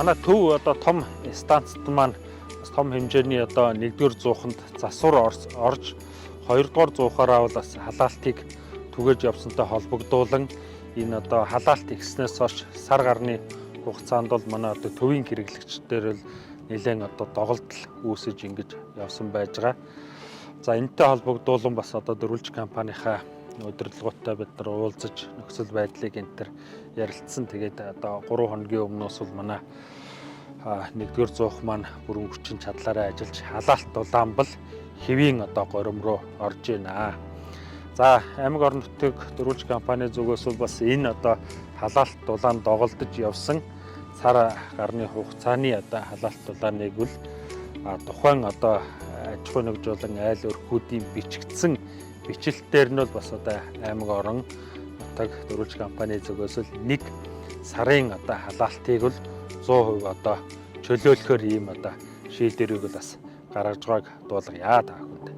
Манай төв одоо том станцд маань бас том хэмжээний одоо 1-р зууханд засвар орж 2-р зуухаараа бас халаалтыг түгэж явсантай холбогдуулан энэ одоо халаалт ихснээс хойш сар гарны хугацаанд бол манай одоо төвийн хэрэглэгчдээр л нэлээд одоо доголдол үүсэж ингэж явсан байж байгаа. За энэтэй холбогдуулан бас одоо дөрвөлж компанийнхаа удирдлагуудтай бид нар уулзаж нөхцөл байдлыг энтер ярилцсан. Тэгээд одоо 3 хоногийн өмнөөс бол манай 1-р зуух маань бүрэн хүчин чадлаараа ажиллаж халаалт Улаанбал хэвийн одоо горим руу орж байна. За аймаг орон нутгийн дөрвөлж компани зүгээс бол бас энэ одоо халаалт дулаан доголдож явсан сар гарны хугацааны одоо халаалт дулааныг бол тухайн одоо аж ахуй нэгжүүлэн айл өрхүүдийн бичигдсэн бичлэлтээр нь бол бас одоо аймаг орон нутаг дөрвөлж компани зүгээс л 1 сарын одоо халаалтыг бол 100% одоо чөлөөлөхөр ийм одоо шийдвэрийг бол бас гаргаж байгааг дуулгая та бүхэнд.